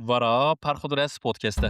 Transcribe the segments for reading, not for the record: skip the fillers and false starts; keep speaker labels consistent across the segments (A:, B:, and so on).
A: Vara Perxudres Podcast'te.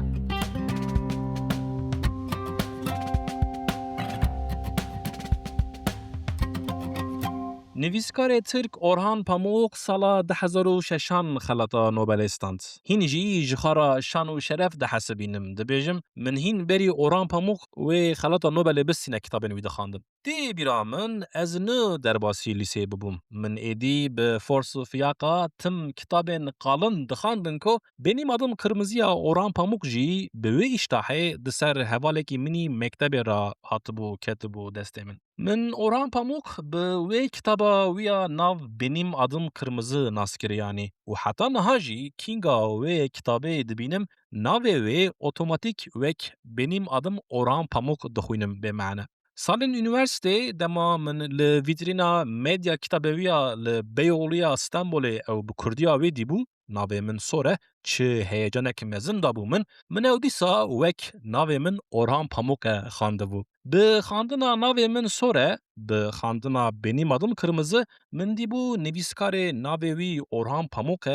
A: نویسکار ترک اورهان پاموک سالا 2006 خلطا نوبل استاند. هین جی جخارا شان و شرف ده حسبینم دبیجم من هین بری اورهان پاموک و خلطا نوبل بسینه کتابن وی دخاندم. دی بیرامن از نو درباسی لیسه ببوم. من ایدی به فرس و فیاقا تم کتابن قالن دخاندن کو بینی مادم قرمزیا اورهان پاموک جی به وی اشتاحه دسر حوالکی منی مکتب را هاتبو کتبو دسته من اورهان پاموک به وی کتابا ویا ناو بینیم آدم کırmızı ناسکریانی و حتی نهاجی کینگا وی کتابه دبینم ناو وی اوتوماتیک وک بینیم آدم اورهان پاموک دخوینم به معنی. سالن üniversite dema من لویترینا مدیا کتابویا لبیولیا استانبول او بکردیا وی دیبو ناو من سوره چه هیجانک مزن دابو من او دیسا وک ناو من اورهان پاموک خانده بو. به خواندنا ناو من سوره به خواندنا بینیم آدم کırmızı من دیبو نویسکار ناوی اورهان پاموک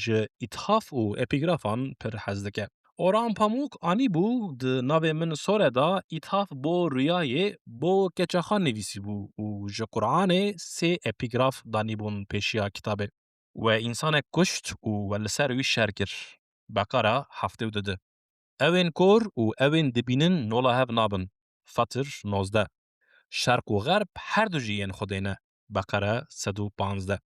A: ج اتحاف و اپیگرافان پر حزدکه. اورهان پاموک آنی بو د ناو من سوره دا اتحاف بو ریای بو کچخان نویسی بو و ج قرآن سه اپیگراف دانی بون پیشیا کتابه و انسان کشت و ولسر وی شرکر بقره هفته و دده. اوین کور و اوین دبینن نولا هف نابن فطر 19 شرق و غرب هر دو جیین خودینه بقره 115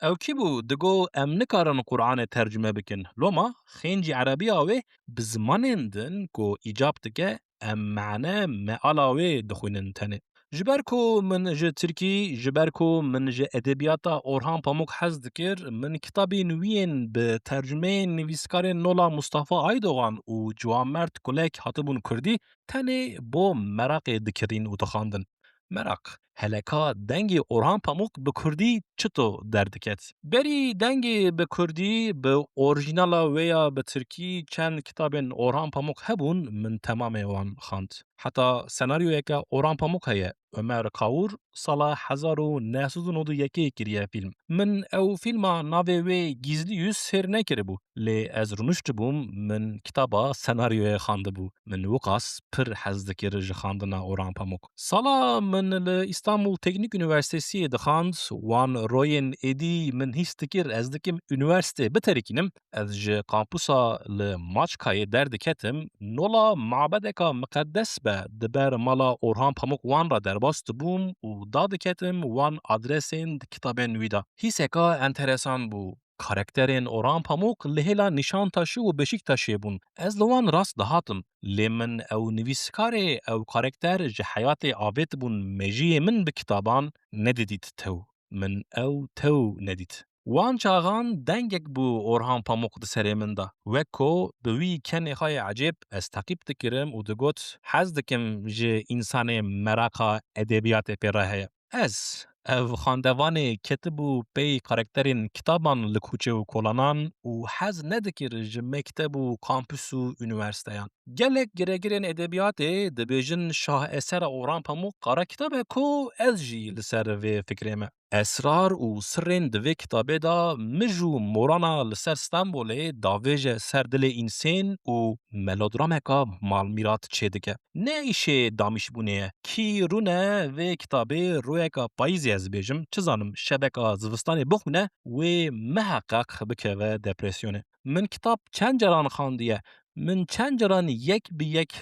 A: او کی بو دگو ام نکارن قرآن ترجمه بکن لوما خینجی عربی آوه بزمانین دن کو ایجاب دگه ام معنی معالاوه دخوینن تنه جبرکو من ج ترکی جبرکو من ج ادبیاتا اورهان پاموک حز دکر من کتابی نوین به ترجمه نویسکار نولا مصطفی ایدوغان و جوان مرد کلک هاتبون کردی تنه با مراق دکرین و تخاندن. مراق هلکا دنگی اورهان پاموک به کردی چطور دردکت؟ بری دنگی به کردی به اورژینالا ویا به ترکی چند کتابن اورهان پاموک هبون من تمام وان خاند. حتی سناریو که اورهان پاموک هیه عمر قاور سال 1991 کریه فیلم. من او فیلم ناوی وی گیزلی سر نکره بو. لی از رونشت بوم من کتابا سناریو خانده بو. من وقاس پر حز دکر جخاندنا اورهان پاموک. سالا من استانبول تکنیک üniversitesi دخاند وان روین ایدی من هیستکر از دکم üniversite بترکینم از ج کامپوسا لماچکای دردکتم نولا معبدکا مقدس به دبر مالا اورهان پاموک وان را درباست بوم و دادکتم وان آدرسین کتابن ویدا. هیسکا انترسان بو. کاراکترین اورهان پاموک لهلا نشان تاشو و بشیک تاشی بون. از لوان راست دهاتم. لیمن او نویسکار او کاراکتر ج حیات آبت بون مجی من بکتابان ندیدید تو. من او تو ندید. وان چاغان دنگک بو اورهان پاموک دسره من دا. وکو بوی کنی خای عجیب از تقیب دکرم و دگوت حز دکم ج انسان مراقا ادبیات پیره از او خاندوان کتبو پی کاراکترین کتابان لکوچه و کولانان و حز ندکر ج مکتب و کامپوس و üniversiteyan. گلک گرگرین ادبیات دبیجن شاه اثر اورهان پاموک قرا کتابه کو از جی لسر و فکرمه. اسرار و سرین دوی کتابه دا مجو مورانا لسر استانبوله داویج سر دل انسان و ملودرامه کا مالمیرات چه دکه. نه ایشه دامیش بونه کی رونه و کتابه روی کا پاییزی از بیجم چزانم شبکا زوستانی بخونه و محقق بکه و دپرسیونه. من کتاب چند جران خواندیه من چند جران یک به یک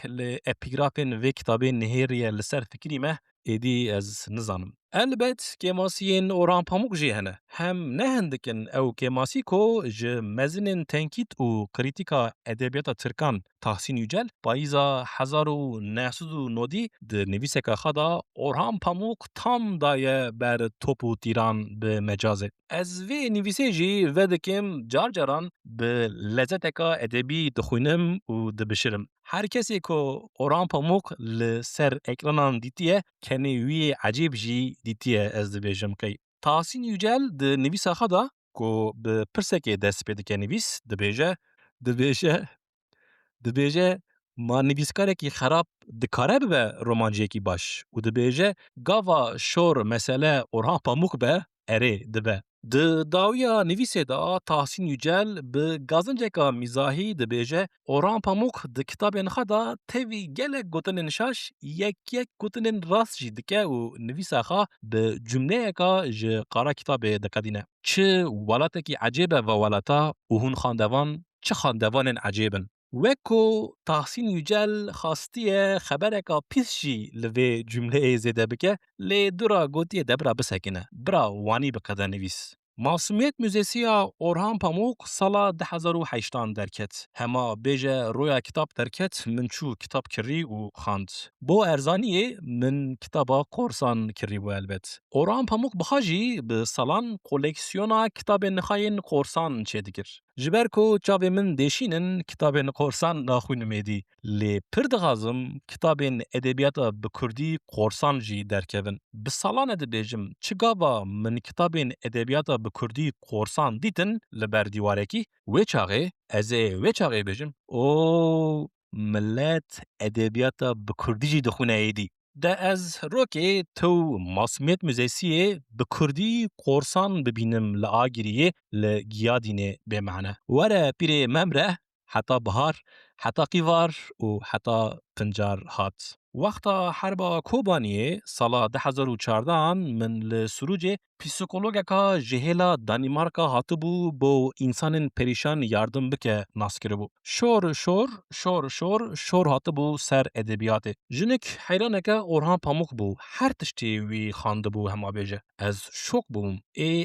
A: اپیگرافین و کتابه نهیریه لسر فکری مه ایدی از نزانم. البته کماسین اورهان پاموک جی هنه هم نه هندکن او کماسی کو ج مزنن تنکیت و کریتیکا ادبیات ترکان تحسین یوجل پاییزا 1990 د نویسکا خدا اورهان پاموک تام دایه بر توپو تیران به مجازه از وی نویسه جی ودکم جار جاران به لذتکا ادبی دخوینم و دبشرم هر کسی که اورهان پاموک لسر اکرانان دیتیه کنی وی عجیب جی دیتیه از دبیجم کی تحسین یوجل د نویسا خدا که به پرسکه دست پیدا که نویس دبیجه ما نویسکاره کی خراب دکاره به رومانجی کی باش و دبیجه گاوا شور مسئله اورهان پاموک به اره دبه Di dawiya nivîsê de Tahsîn Yücel bi gazinceka mîzahî dibêje Orhan Pamuk di kitabên xwe de tevî gelek gotinên şaş yek gotinên rast jî dike û nivîsa xwe bi cumleyeka ji qara kitabê diqedîne. Çi welatekî ecêb e va welata û hûn xandevan çi xandevanên ecêb in. Wek ku Tahsîn Yücel xastiye xebereka pîs jî li vê cumleyê zêde bike, lê dûra gotiye de bira bisekine, bira wanî biqede nivîs. Masumiyet Müzesi ya Orhan Pamuk sala 2008 derket. Hema bêje roya kitap derket min çû kitap kirî û xand. Bo erzaniyê min kitaba Korsan kirîbû elbet. Orhan Pamuk biha jî bi salan koleksiyona kitabên nixayên Korsan çêdikir. Ji ber ku çavê min deşînin kitabên Korsan naxwînim êdî. Lê pir dixwazim kitabên edebiyata bi Kurdî Korsan jî derkevin. Bi salan e dibêjim çi gava min kitabên edebiyata bi Kurdî Korsan dîtin li ber dîwarekî, wê çaxê ez ê wê çaxê bêjim o millet edebiyata bi Kurdî jî dixwîne êdî. De ez rokê tew Masumiyet Müzesiyê bi Kurdî Korsan bibînim li Agiriyê li Giyadînê bêmane. Were pîrê memre heta bihar, heta qîvar û heta pincar hat. Wexta herba Kobaniyê sala 2014 min li Surucê psîkologeka ji hêla Danimarka hatibû bo însanên perîşan yardım bike nas kiribû. Şor hatibû ser edebiyatê. Jinik heyraneke Orhan Pamuk bû. Her tiştî wî xandibû hema bêje. Ez şok bûm.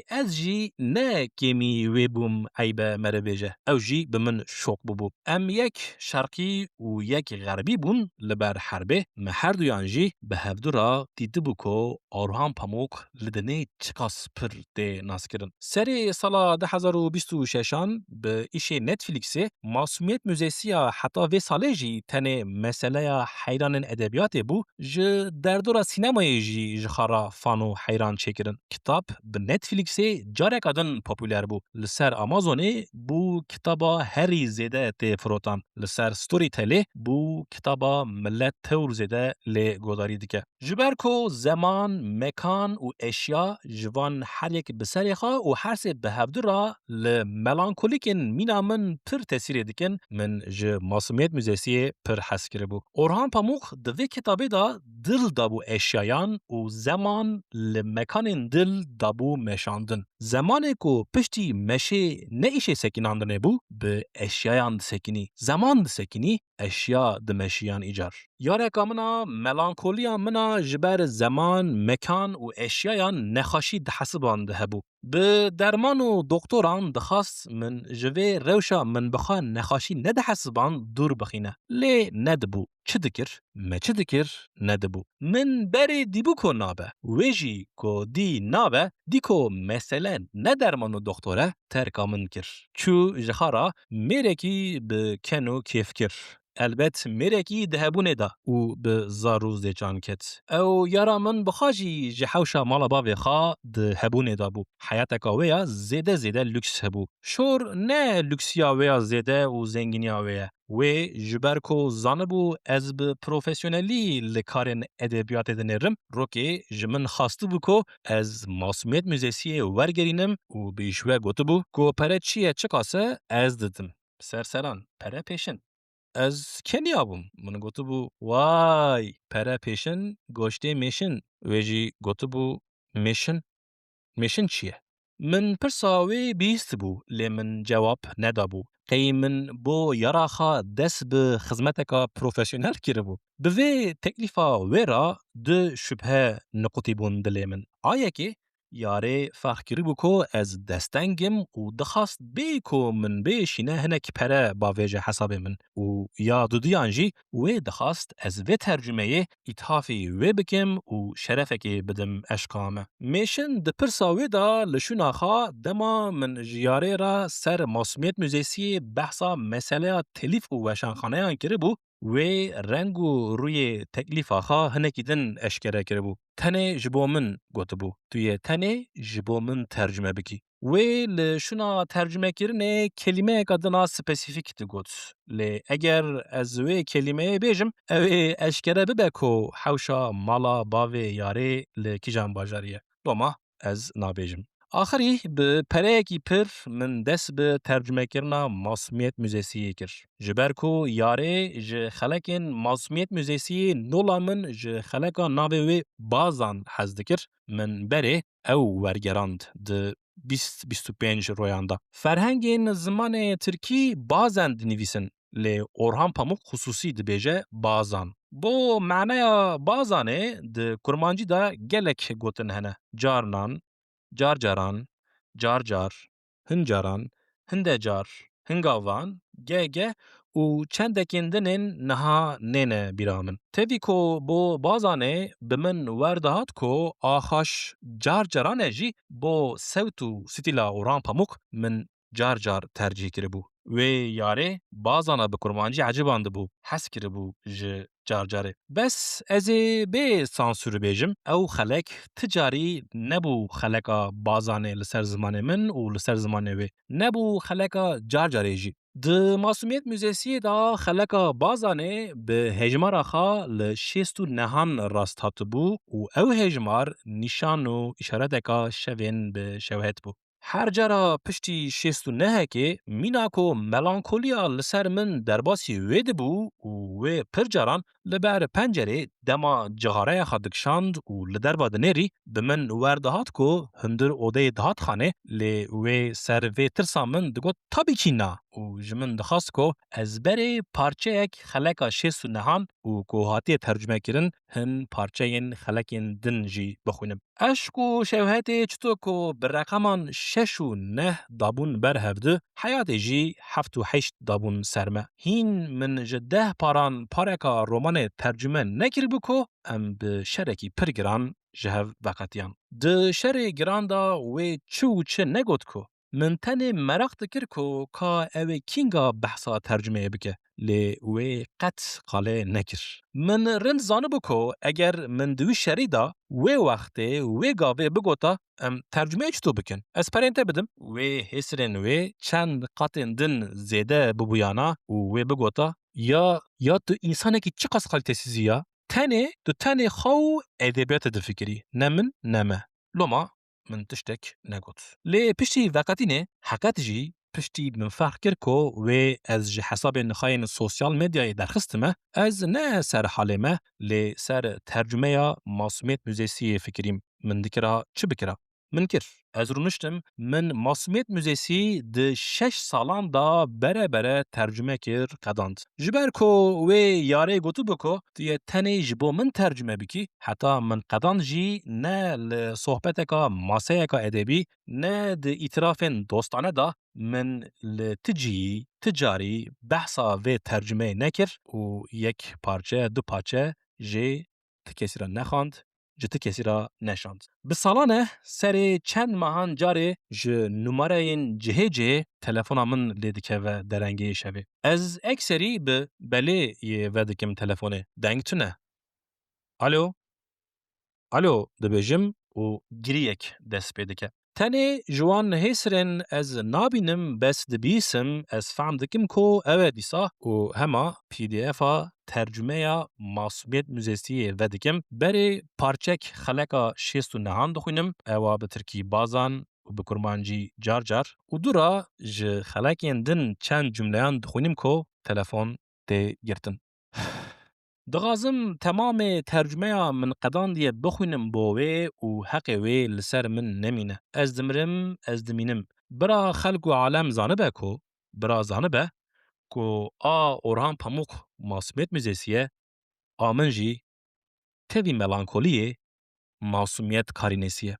A: Ez jî ne kêmî wê bûm eybe me re bêje. Ew jî bi min şok bûbû. Em yek şerqî û yek gerbî bûn li ber herbê. Me her duyan jî bi hevdûra dîtibû ku Orhan Pamuk li dinê çi qas pir tê naskirin. Serê sala 2026 bi îşê Netflixê Masumiyet Müzesi ya heta vê salê jî tenê meseleya heyranên edebiyatê bû, ji derdora sînemayê jî ji xwe fan û heyran çêkirin. Kitap bi Netflixê careka din popüler bû. Li ser Amazonê bû kitaba herî zêde tê firotan. Li ser Storytelê bû kitaba millet tewr zêde lê guhdarî dike. Ji ber ku zeman, mekan û eşya ji van her yek bi serê xwe û her sê bi hevdûra li melankolîkên mîna min pir tesîrê dikin, min ji Masumiyet Müzesiyê pir hez kiribû. Orhan Pamuk di vê kitabê de dil dabû eşyayan û zeman li mekanên dil dabû meşandin. Zemanê ku piştî meşê ne îşê sekînandinê bû, bi eşyayan disekînî. Zeman disekînî, eşya dimeşiyan îcar. Yareka mina melankoliya mina ji ber zeman, mekan û eşyayan nexweşî di hesiban de hebû. Bi derman û doktoran dixwast min ji vê rewşa min bi xwe nexweşî ne di hesiban dûr bixîne. Lê nedibû. Çi dikir? Me çi dikir? Nedibû. Min berê dîbû ku nabe. Wê jî ku dî nabe, dî ku mesele ne derman û doktor e, terka min kir. Çû ji xwe re mêrekî bi ken û kêf kir. Elbet mêrekî di hebûnê de û bi zar û zêcan ket. Ew yara min bi xwe jî ji hewşa mala bavê xwe di hebûnê de bû. Heyateka wê ya zêde zêde lüks hebû. Şor ne lüksiya wê ya zêde û zengîniya wê ye. Wê ji ber ku zanibû ez bi profesyonelî li karên edebiyatê de nêrim, rokê ji min xastibû ku ez Masumiyet Müzesiyê wergerînim û bi îşwe gotibû ku pere çi ye çi qas e ez didim. Serseran, pere pêşin. Ez keniya bûm. Min gotibû way pere pêşin goştê mêşin. Wê jî gotibû mêşin? Mêşin çi ye? Min pirsa wê bihîstibû lê min cewab nedabû. Qey min bo yara xwe dest bi xizmeteka profesyonel kiribû. Bi vê teklîfa wê re du şübhe niqutî bûn dilê min. A yekê yarê fehm kiribû ku ez destengim û dixwast bê ku min biêşîne hinek pere bavê ji hesabê min û ya duduyan jî wê dixwast ez vê tercümeyê îthafê wê bikim û şerefekê bidim eşqa me. Mêşin di pirsa wê de li şûna xwe dema min ji yarê re ser Masumiyet Müzesiyê behsa meseleya telîf û weşanxaneyan kiribû, wê reng û rûyê teklîfa xwe hinekî din eşkere kiribû. Tenê ji bo min gotibû. Tu yê tenê ji bo min tercüme bikî. Wê li şûna tercümekirinê kelîmeyeka dina spesîfîk digot. Lê eger ez wê kelîmeyê bêjim, ew ê eşkere bibe ku hewşa mala bavê yarê li kîjan bajarî ye. Doma ez nabêjim. آخری به پرکی پر من دست به ترجمه کردن ماسمیت موزیسیه کر. جبر کو یاره ج خلکن ماسمیت موزیسیه نولا من ج خلکا نابه و بازان حزد کر من بره او ورگراند ده 20-25 رویاندا. فرهنگین زمان ترکی بازن نویسن لی اورهان پاموک خصوصی دبیجه بازان. بو معنی بازانه ده کرمانجی دا گلک گوتن هنه. جارنان، جارجاران، جارجار، هنجاران، هندجار، هنگاوان، گه و چندکندنین نها نینه بیرامن. تبی کو بو بازانه بمن وردهات کو آخاش جارجارانه جی بو سوتو ستیلا اوران پاموک من جارجار ترجیح کربو. و یاره بازانا بکرمانجی عجبانده بو حس کربو جارجاره. بس از به سانسور بیجم او خلق تجاری نبو خلقا بازانه لسر زمانه من و لسر زمانه وی نبو خلقا جارجاره جی. د ماسومیت موزیسی دا خلقا بازانه به هجمار خا لشیستو نهان راست هات بو و او هجمار نشان و اشاره دکا شوین به شوهت بو. هر جرا پشتی شیستو نه که میناکو ملانکولیا لسر من درباسی وید بو و پر جران لبر پنجره دما جغاره خادکشاند و لدرباد نری بمن وردهات کو هندر اوده دهات خانه لی و سر و ترسا من دگو تابی کی نا و جمن دخواست کو از بره پارچه یک خلقا شیستو نهان و کو هاتی ترجمه کرن هن پارچه ین خلقین دن جی بخونم. اشکو شوهتی چطور کو برقمان 6 و 9 دابون برهفده حیات جی 7 و 8 دابون سرمه. هین من جده پاران پارکا رومان ترجمه نکر بکو ام به شرکی پرگران جهو وقتیان. ده شر گران دا و چه نگود کو. من تن مراق دکر کو کا اوه کینگا بحثا ترجمه بکه لی و قط قاله نکر. من رن زانه بکو اگر من دوی شری دا و وقته و گاوه بگوتا ترجمه چطور بکن. از پرینته بدم و حسرن و چند قطن دن زیده ببویانا و بگوتا یا تو انسانه که چه قص قلتسیزی یا تنه خو ادبیات دفکری نمن نمه لما من تشتك نقط لي بشتي وقتينه حقات جي بشتي من فكر كو و از جي حساب نخاين السوشيال ميديا درخستمه از نه سر حالمه لي سر ترجمه ماسوميت موزيسي فكريم من ذكرها چه بكرا من كر از رونشتم من ماسوميت موزيسي د 6 سالان دا بره ترجمه كر قداند جبر كو و ياره گوتو بكو تي تني جبو من ترجمه بكي حتى من قدان جي نه لصحبتكا ماسيكا ادبي نه د اطرافن دوستانه دا من لتجي تجاري بحثا و ترجمه نكر و یک پارچه دو پارچه جي تكسي را نخاند جت کسی را نشاند. به سالانه سری چند ماهان جاره ج نمره جهجه تلفن من لیدکه و درنگی شوی. از اکسری به بله یه ودکم تلفنه دنگتونه. الو دبیجم و گریک دست پیدا که. تنی جوان هسرن از نابینم بس دبیسم از فهم دکم کو اوه دیسا و هما PDF ترجمه ماسومیت موزیسیه و دکم بری پارچک خلقا 6 و نهان دخوینم اوه به ترکی بازان و به کرمانجی جار و دورا ج خلقین دن چند جملیان دخوینم کو تلفن ده گرتن. دغازم تمام ترجمه من قدان دیه بخوینم بوه و حق وی لسر من نمینه. از دمرم از دمینم. برا خلق و عالم زانبه کو برا زانبه کو اورهان پاموک ماسومیت موزیسیه آمن جی تیوی ملانکولیه ماسومیت کارینسیه.